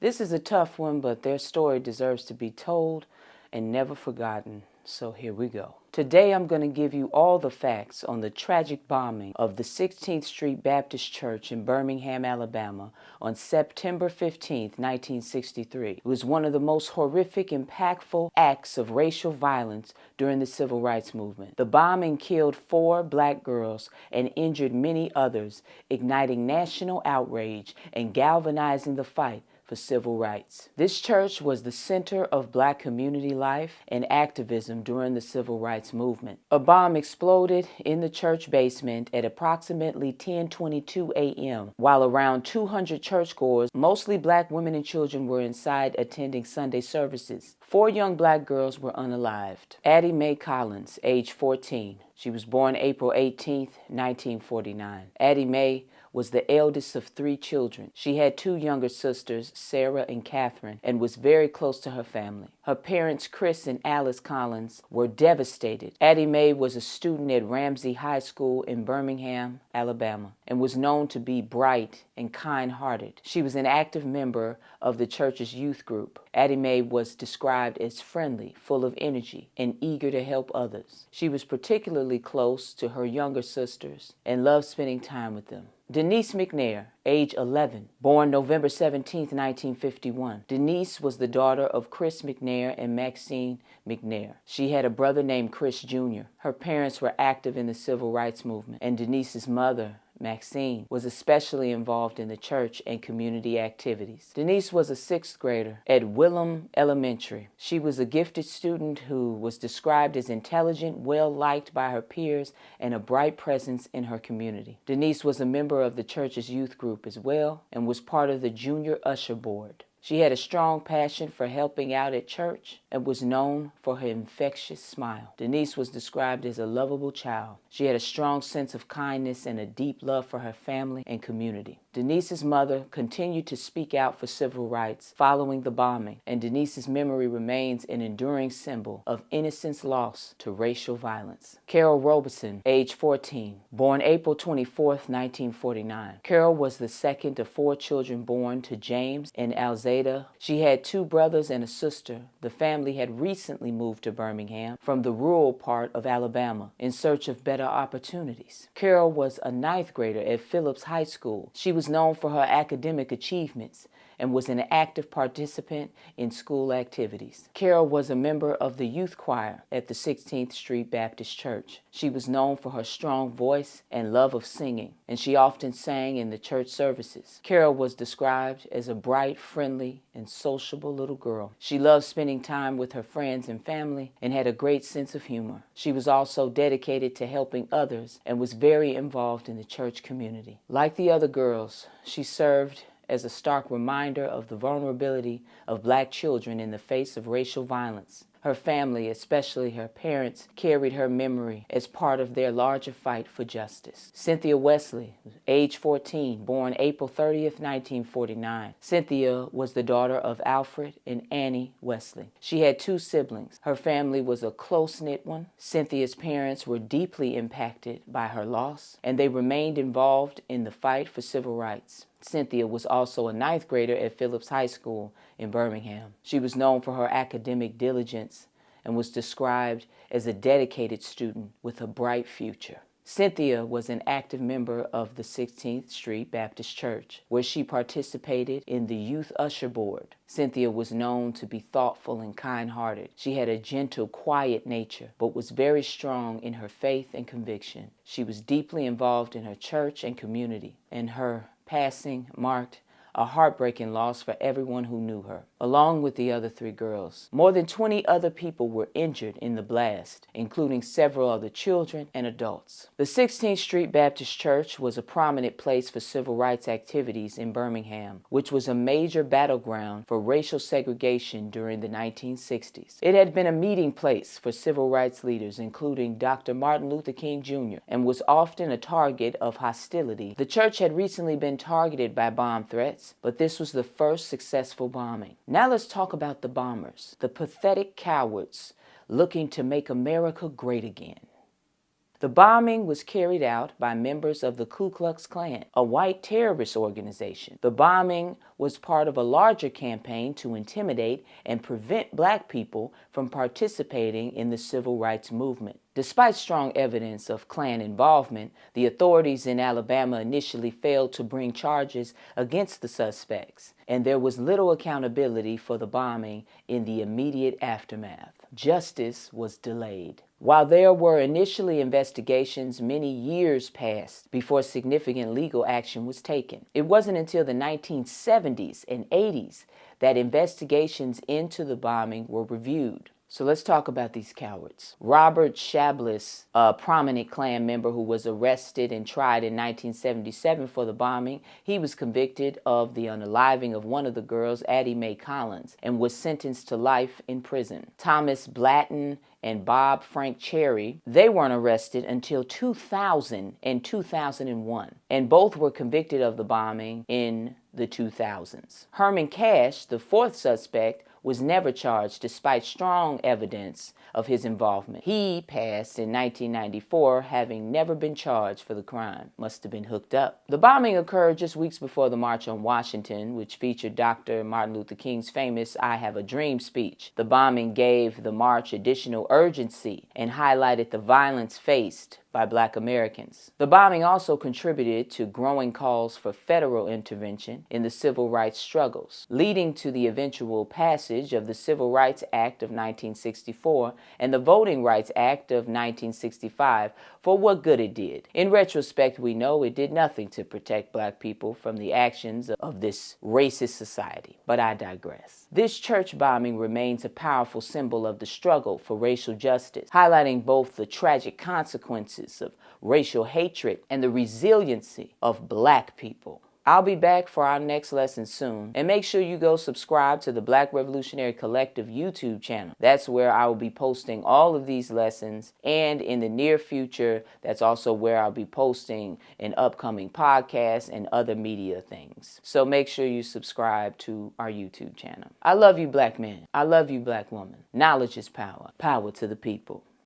This is a tough one, but their story deserves to be told and never forgotten. So here we go. Today I'm going to give you all the facts on the tragic bombing of the 16th Street Baptist Church in Birmingham, Alabama on September 15, 1963. It was one of the most horrific, impactful acts of racial violence during the Civil Rights Movement. The bombing killed 4 black girls and injured many others, igniting national outrage and galvanizing the fight for civil rights. This church was the center of black community life and activism during the civil rights movement. A bomb exploded in the church basement at approximately 10:22 a.m. while around 200 churchgoers, mostly black women and children, were inside attending Sunday services. 4 young black girls were unalived. Addie Mae Collins, age 14. She was born April 18, 1949. Addie Mae was the eldest of 3 children. She had 2 younger sisters, Sarah and Catherine, and was very close to her family. Her parents, Chris and Alice Collins, were devastated. Addie Mae was a student at Ramsey High School in Birmingham, Alabama, and was known to be bright and kind-hearted. She was an active member of the church's youth group. Addie Mae was described as friendly, full of energy, and eager to help others. She was particularly close to her younger sisters and loved spending time with them. Denise McNair, age 11, born November 17, 1951. Denise was the daughter of Chris McNair and Maxine McNair. She had a brother named Chris Jr. Her parents were active in the civil rights movement, and Denise's mother, Maxine, was especially involved in the church and community activities. Denise was a 6th grader at Willem Elementary. She was a gifted student who was described as intelligent, well-liked by her peers, and a bright presence in her community. Denise was a member of the church's youth group as well and was part of the junior usher board. She had a strong passion for helping out at church and was known for her infectious smile. Denise was described as a lovable child. She had a strong sense of kindness and a deep love for her family and community. Denise's mother continued to speak out for civil rights following the bombing, and Denise's memory remains an enduring symbol of innocence lost to racial violence. Carol Robeson, age 14, born April 24, 1949. Carol was the second of 4 children born to James and Alzada. She had 2 brothers and a sister. The family had recently moved to Birmingham from the rural part of Alabama in search of better opportunities. Carol was a 9th grader at Phillips High School. She was known for her academic achievements and was an active participant in school activities. Carol was a member of the youth choir at the 16th Street Baptist Church. She was known for her strong voice and love of singing, and she often sang in the church services. Carol was described as a bright, friendly, and sociable little girl. She loved spending time with her friends and family and had a great sense of humor. She was also dedicated to helping others and was very involved in the church community. Like the other girls, she served as a stark reminder of the vulnerability of black children in the face of racial violence. Her family, especially her parents, carried her memory as part of their larger fight for justice. Cynthia Wesley, age 14, born April 30th, 1949. Cynthia was the daughter of Alfred and Annie Wesley. She had 2 siblings. Her family was a close-knit one. Cynthia's parents were deeply impacted by her loss, and they remained involved in the fight for civil rights. Cynthia was also a 9th grader at Phillips High School in Birmingham. She was known for her academic diligence and was described as a dedicated student with a bright future. Cynthia was an active member of the 16th Street Baptist Church, where she participated in the youth usher board. Cynthia was known to be thoughtful and kind-hearted. She had a gentle, quiet nature, but was very strong in her faith and conviction. She was deeply involved in her church and community, and her passing marked a heartbreaking loss for everyone who knew her, along with the other 3 girls. More than 20 other people were injured in the blast, including several other children and adults. The 16th Street Baptist Church was a prominent place for civil rights activities in Birmingham, which was a major battleground for racial segregation during the 1960s. It had been a meeting place for civil rights leaders, including Dr. Martin Luther King Jr., and was often a target of hostility. The church had recently been targeted by bomb threats, but this was the first successful bombing. Now let's talk about the bombers, the pathetic cowards looking to make America great again. The bombing was carried out by members of the Ku Klux Klan, a white terrorist organization. The bombing was part of a larger campaign to intimidate and prevent black people from participating in the civil rights movement. Despite strong evidence of Klan involvement, the authorities in Alabama initially failed to bring charges against the suspects, and there was little accountability for the bombing in the immediate aftermath. Justice was delayed. While there were initially investigations, many years passed before significant legal action was taken. It wasn't until the 1970s and 80s that investigations into the bombing were reviewed. So let's talk about these cowards. Robert Shablis, a prominent Klan member who was arrested and tried in 1977 for the bombing, he was convicted of the unaliving of one of the girls, Addie Mae Collins, and was sentenced to life in prison. Thomas Blatton and Bob Frank Cherry, they weren't arrested until 2000 and 2001, and both were convicted of the bombing in the 2000s. Herman Cash, the fourth suspect, was never charged despite strong evidence of his involvement. He passed in 1994, having never been charged for the crime. Must have been hooked up. The bombing occurred just weeks before the March on Washington, which featured Dr. Martin Luther King's famous "I Have a Dream" speech. The bombing gave the march additional urgency and highlighted the violence faced by Black Americans. The bombing also contributed to growing calls for federal intervention in the civil rights struggles, leading to the eventual passage of the Civil Rights Act of 1964 and the Voting Rights Act of 1965 for what good it did. In retrospect, we know it did nothing to protect Black people from the actions of this racist society. But I digress. This church bombing remains a powerful symbol of the struggle for racial justice, highlighting both the tragic consequences of racial hatred and the resiliency of Black people. I'll be back for our next lesson soon, and make sure you go subscribe to the Black Revolutionary Collective YouTube channel. That's where I will be posting all of these lessons, and in the near future, that's also where I'll be posting an upcoming podcast and other media things. So make sure you subscribe to our YouTube channel. I love you, Black man. I love you, Black woman. Knowledge is power. Power to the people.